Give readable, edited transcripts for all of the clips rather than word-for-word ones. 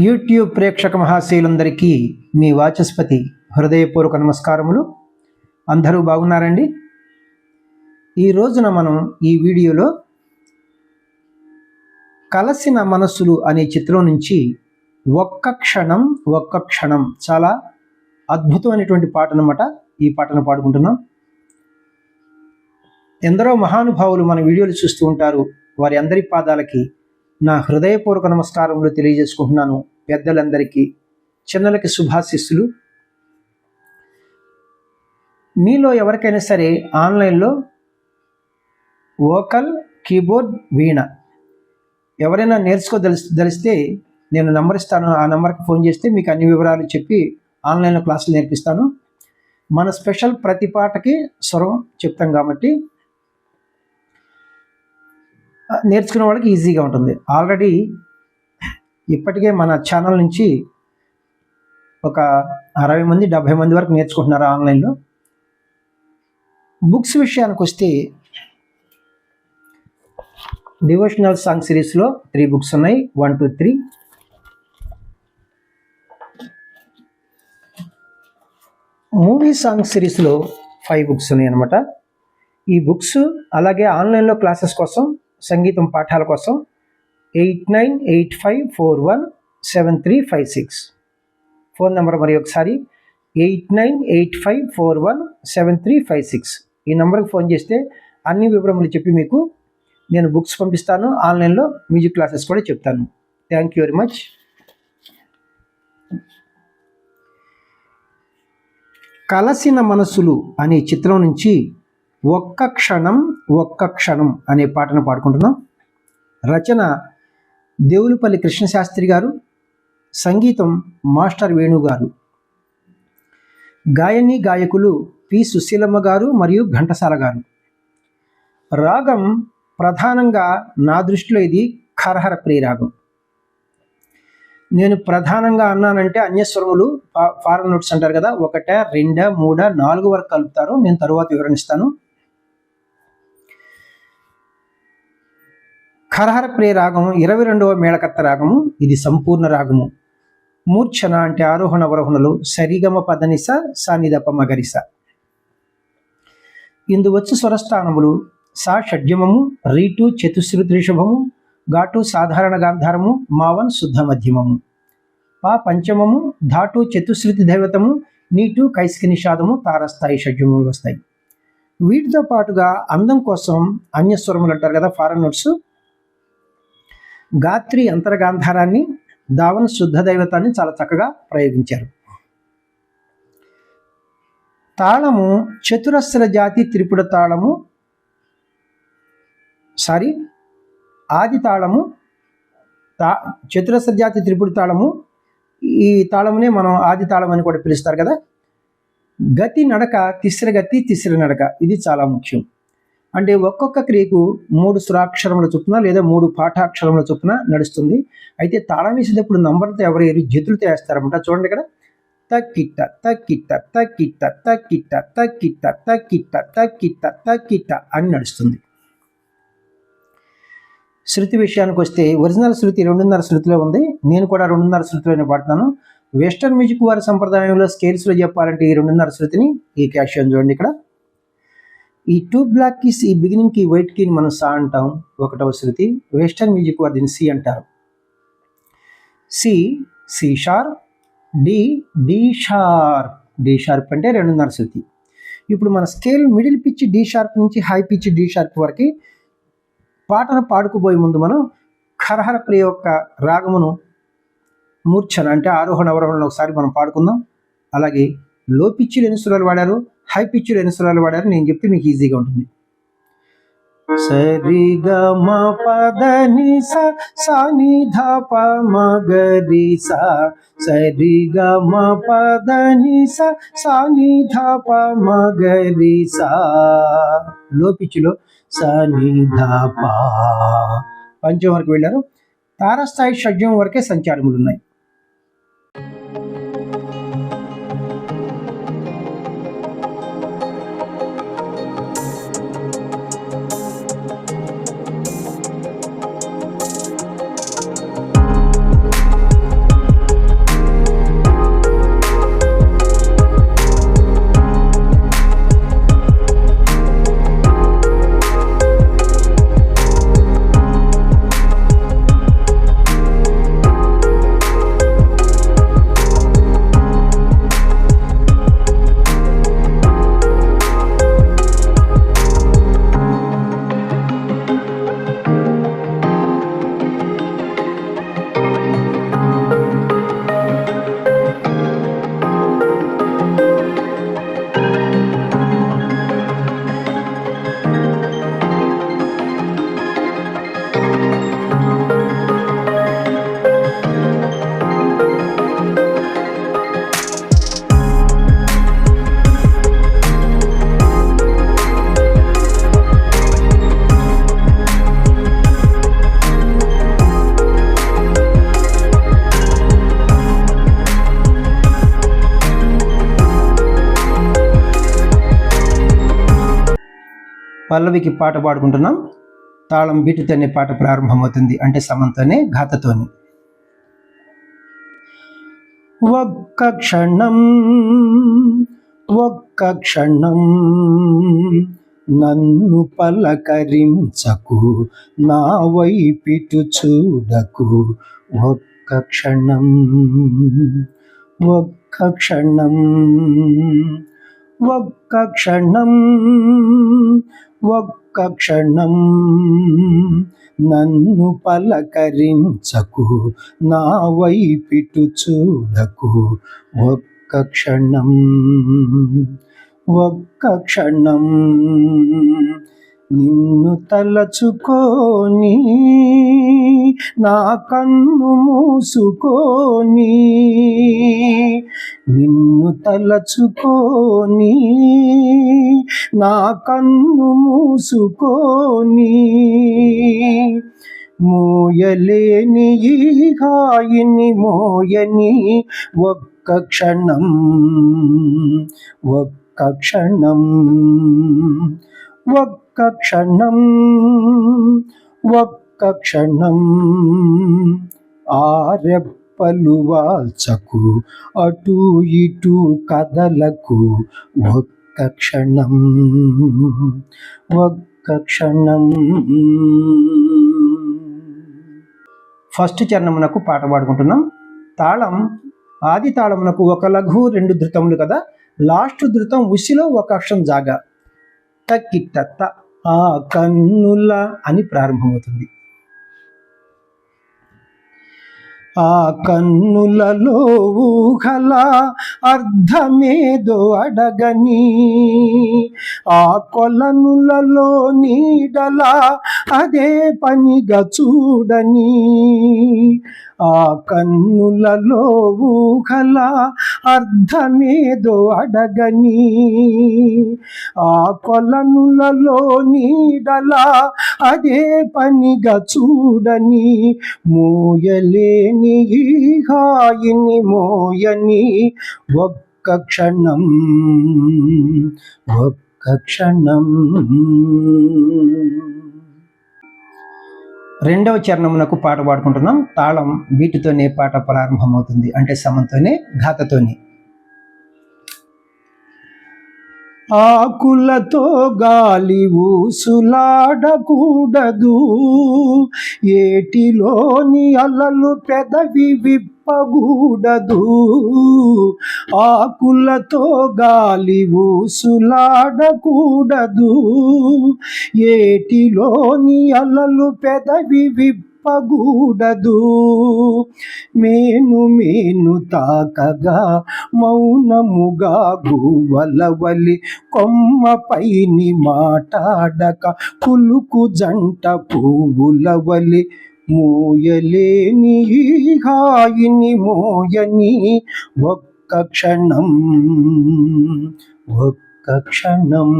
YouTube ప్రేక్షక మహాశయులందరికీ మీ వాచస్పతి హృదయపూర్వక నమస్కారములు. అందరూ బాగున్నారండి? ఈ రోజున మనం ఈ వీడియోలో కలసిన మనస్సులు అనే చిత్రం నుంచి ఒక్క క్షణం చాలా అద్భుతమైనటువంటి పాట అన్నమాట. ఈ పాటను పాడుకుంటున్నాం. ఎందరో మహానుభావులు మన వీడియోలు చూస్తూ ఉంటారు. వారి అందరి పాదాలకి నా హృదయపూర్వక నమస్కారములు తెలియజేసుకుంటున్నాను. పెద్దలందరికీ, చిన్నలకి శుభాశిస్సులు. మీలో ఎవరికైనా సరే ఆన్లైన్లో వోకల్, కీబోర్డ్, వీణ ఎవరైనా నేర్చుకోదలిస్తే నేను నంబర్ ఇస్తాను. ఆ నెంబర్కి ఫోన్ చేస్తే మీకు అన్ని వివరాలు చెప్పి ఆన్లైన్లో క్లాసులు నేర్పిస్తాను. మన స్పెషల్ ప్రతి పాటకి స్వరం చెప్తాం కాబట్టి నేర్చుకునే వాళ్ళకి ఈజీగా ఉంటుంది. ఆల్రెడీ ఇప్పటికే మన ఛానల్ నుంచి ఒక 60 మంది 70 మంది వరకు నేర్చుకుంటున్నారు ఆన్లైన్లో. బుక్స్ విషయానికి వస్తే డివోషనల్ సాంగ్ సిరీస్లో 3 బుక్స్ ఉన్నాయి. 1, 2, 3. మూవీ సాంగ్ సిరీస్లో 5 బుక్స్ ఉన్నాయి అన్నమాట. ఈ బుక్స్ అలాగే ఆన్లైన్లో క్లాసెస్ కోసం, సంగీతం పాఠాల కోసం 8985417356 ఫోన్ నెంబర్ మరి ఒకసారి 8985417356. ఈ నెంబర్కి ఫోన్ చేస్తే అన్ని వివరములు చెప్పి మీకు నేను బుక్స్ పంపిస్తాను. ఆన్లైన్లో మ్యూజిక్ క్లాసెస్ కూడా చెప్తాను. Thank you very much. కలసిన మనసులు అనే చిత్రం నుంచి ఒక్క క్షణం అనే పాటను పాడుకుంటున్నాం. రచన దేవులపల్లి కృష్ణశాస్త్రి గారు, సంగీతం మాస్టర్ వేణు గారు, గాయకులు పి సుశీలమ్మ గారు మరియు ఘంటసాల గారు. రాగం ప్రధానంగా నా దృష్టిలో ఇది ఖరహర ప్రియ రాగం. నేను ప్రధానంగా అన్నానంటే అన్యస్వరములు ఫారెన్ నోట్స్ అంటారు కదా, 1, 2, 3, 4 వరకు కలుపుతారు. నేను తరువాత వివరణిస్తాను. ఖరహర ప్రియ రాగం 22వ మేళకత్త రాగము. ఇది సంపూర్ణ రాగము. మూర్ఛన అంటే ఆరోహణ అవరోహణలు సరిగమ పదనిస సానిదప మగరిస. ఇందువచ్చు స్వరస్థానములు సా షడ్జమము, రీటు చతుశ్రుతి రిషభము, ఘాటు సాధారణ గాంధారము, మావన్ శుద్ధ మధ్యమము, పా పంచమము, ధాటు చతుశ్రుతి దైవతము, నీటు కైస్కి నిషాదము, తారస్థాయి షడ్జములు వస్తాయి. వీటితో పాటుగా అందం కోసం అన్యస్వరములు అంటారు కదా, ఫారెన్ నోట్స్. గాత్రి అంతరగాంధారాన్ని, దావన్ శుద్ధ దైవతాన్ని చాలా చక్కగా ప్రయోగించారు. తాళము చతురస్ర జాతి త్రిపుడ తాళము, ఆది తాళము, చతురస్ర జాతి త్రిపుడ తాళము. ఈ తాళమునే మనం ఆది తాళం అని కూడా పిలుస్తారు కదా. గతి నడక తిస్ర గతి తిస్ర నడక, ఇది చాలా ముఖ్యం. అంటే ఒక్కొక్క క్రియకు 3 స్వరాక్షరముల చొప్పున లేదా 3 పాఠాక్షరముల చొప్పున నడుస్తుంది. అయితే తాళం వేసేటప్పుడు నంబర్తో ఎవరు జతులతో వేస్తారన్నమాట. చూడండి ఇక్కడ తక్కిట్ట తక్కిట్ట తక్కిట్ట తక్కిట్ట తక్కిట్ట తక్కిట్ట తక్కిట్ట తక్కిట్ట అని నడుస్తుంది. శృతి విషయానికి వస్తే ఒరిజినల్ శృతి 2.5 శృతిలో ఉంది. నేను కూడా 2.5 శృతిలోనే పాడుతాను. వెస్టర్న్ మ్యూజిక్ వారి సంప్రదాయంలో స్కేల్స్లో చెప్పాలంటే ఈ 2.5 శృతిని, ఈ క్యాషియన్ చూడండి ఇక్కడ. ఈ 2 బ్లాక్ కీస్, ఈ బిగినింగ్ కి వైట్ కీని మనం సా అంటాం, 1వ శృతి. వెస్టర్న్ మ్యూజిక్ వారు దీన్ని సి అంటారు. C, C sharp, D, D sharp. D sharp అంటే 2.5 శృతి. ఇప్పుడు మన scale middle pitch D sharp నుంచి హై పిచ్ డి షార్ప్ వరకు పాటను పాడుకుపోయే ముందు మనం ఖరహర ప్రియ యొక్క రాగమును మూర్ఛన అంటే ఆరోహణ అవరోహణలో ఒకసారి మనం పాడుకుందాం. అలాగే లో పిచ్చులు ఎన్ని స్వరాలు వాడారు, హై పిచ్చులు ఎన్ని స్వరాలు వాడారు నేను చెప్తే మీకు ఈజీగా ఉంటుంది. సరిగమ పదనిస సానిధప మగరిస, సరిగమ పదనిస సానిధప మగరిస. లో పిచ్చులో సానిధప. పంచం వరకు వెళ్ళారు. తారస్థాయి షడ్జం వరకే సంచారములు ఉన్నాయి. పల్లవికి పాట పాడుకుంటున్నాం. తాళం బీటుతోనే పాట ప్రారంభమవుతుంది, అంటే సమంతోనే, ఘాతతోని. ఒక్క క్షణం ఒక్క క్షణం నన్ను పలకరించకు, నా వైపిటు చూడకు. ఒక్క క్షణం ఒక్క క్షణం ఒక్క క్షణం ఒక్క క్షణం నన్ను పలకరించకు, నా వైపిటు చూడకు. ఒక్క క్షణం ఒక్క క్షణం నిన్ను తలచుకోని నా కన్ను మూసుకోని, నిన్ను తలచుకోని నా కన్ను మూసుకోని, మోయలేని ఈ హాయిని మోయని. ఒక్క క్షణం ఒక్క క్షణం ఒక్క క్షణం ఒక్క క్షణం ఆరెప్పలు వాల్చకు, అటు ఇటు కదలకు. ఒక్క క్షణం ఒక్క క్షణం. ఫస్ట్ చరణమునకు పాట పాడుకుంటున్నాం. తాళం ఆది తాళమునకు ఒక లఘు, 2 ధృతములు కదా. లాస్ట్ ధృతం ఉసిలో ఒక అక్షరం జాగా, తక్కిట్ట ఆ కన్నుల అని ప్రారంభమవుతుంది. ఆ కన్నులలో ఊహల అర్థమేదో అడగని, ఆ కొలనులలో నీడల అదే పనిగా చూడని. ఆ కన్నులలో ఊహల అర్థమేదో అడగని, ఆ కొలనులలో నీడల అదే పనిగా చూడని. మోయలేని ఈ హాయిని మోయని. ఒక్క క్షణం ఒక్క క్షణం. రెండవ చరణమునకు పాట పాడుకుంటున్నాం. తాళం బీటుతోనే పాట ప్రారంభమవుతుంది, అంటే సమంతోనే, ఘాతతోని. ఆకులతో గాలి ఊసులాడకూడదు, ఏటిలోని అలలు పెదవి విప్పగూడదు. ఆకులతో గాలి ఊసులాడకూడదు, ఏటిలోని అలలు పెదవి విప్పగూడదు. మేను మేను తాకగా మౌనముగా గువ్వలవలి కొమ్మపైని మాటాడక కులుకు జంట పువ్వులవలి. మోయలేని ఈ హాయిని మోయని. ఒక్క క్షణం ఒక్క క్షణం.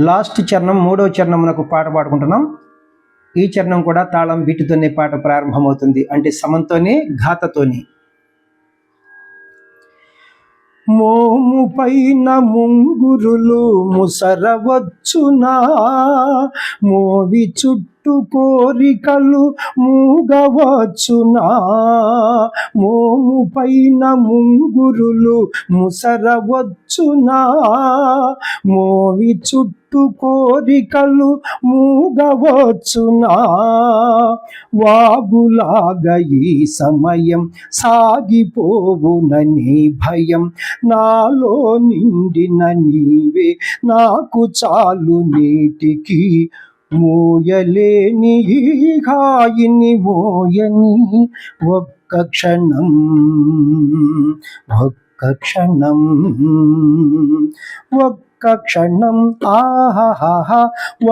లాస్ట్ చరణం, మూడవ చరణమునకు పాట పాడుకుంటున్నాం. ఈ చరణం కూడా తాళం బీటుతోనే పాట ప్రారంభమవుతుంది, అంటే సమంతోనే, ఘాతతోని. మోము పైన ముంగురులు ముసరవచ్చునా, మోవి చుట్టూ కోరికలు మూగవచ్చునా. మోము పైన ముంగురులు ముసరవచ్చునా, మోవి చుట్టూ కోరికలు మూగవచ్చునా. వాగులాగా ఈ సమయం సాగిపోవునని భయం, నాలో నిండిన నీవే నాకు చాలు నేటికి. మోయలేని ఈ హాయిని మోయని. ఒక్క క్షణం ఒక్క క్షణం ఒక్క క్షణం. ఆహాహా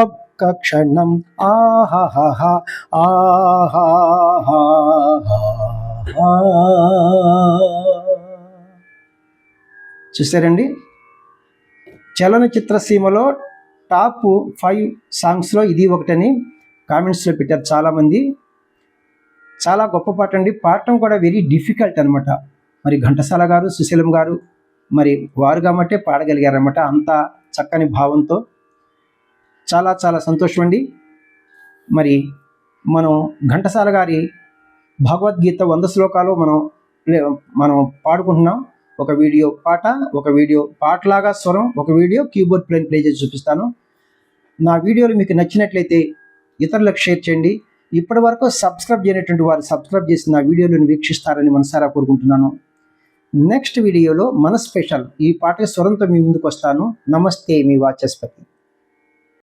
ఒక్క క్షణం. ఆహాహా ఆహాహా. చూసారండి, చలనచిత్ర సీమలో టాప్ 5 సాంగ్స్లో ఇది ఒకటని కామెంట్స్లో పెట్టారు చాలామంది. చాలా గొప్ప పాట అండి. పాడటం కూడా వెరీ డిఫికల్ట్ అనమాట. మరి ఘంటసాల గారు, సుశీలం గారు మరి వారు కాబట్టి పాడగలిగారన్నమాట, అంత చక్కని భావంతో. చాలా చాలా సంతోషం అండి. మరి మనం ఘంటసాల గారి భగవద్గీత 100 శ్లోకాలు మనం పాడుకుంటున్నాం. ఒక వీడియో పాట, ఒక వీడియో పాటలాగా స్వరం, ఒక వీడియో కీబోర్డ్ ప్లే చేసి చూపిస్తాను. నా వీడియోలు మీకు నచ్చినట్లయితే ఇతరులకు షేర్ చేయండి. ఇప్పటి వరకు సబ్స్క్రైబ్ చేయనటువంటి వారు సబ్స్క్రైబ్ చేసి నా వీడియోలను వీక్షిస్తారని మనసారా కోరుకుంటున్నాను. నెక్స్ట్ వీడియోలో మన స్పెషల్ ఈ పాట స్వరంతో మీ ముందుకు వస్తాను. నమస్తే, మీ వాచస్పతి.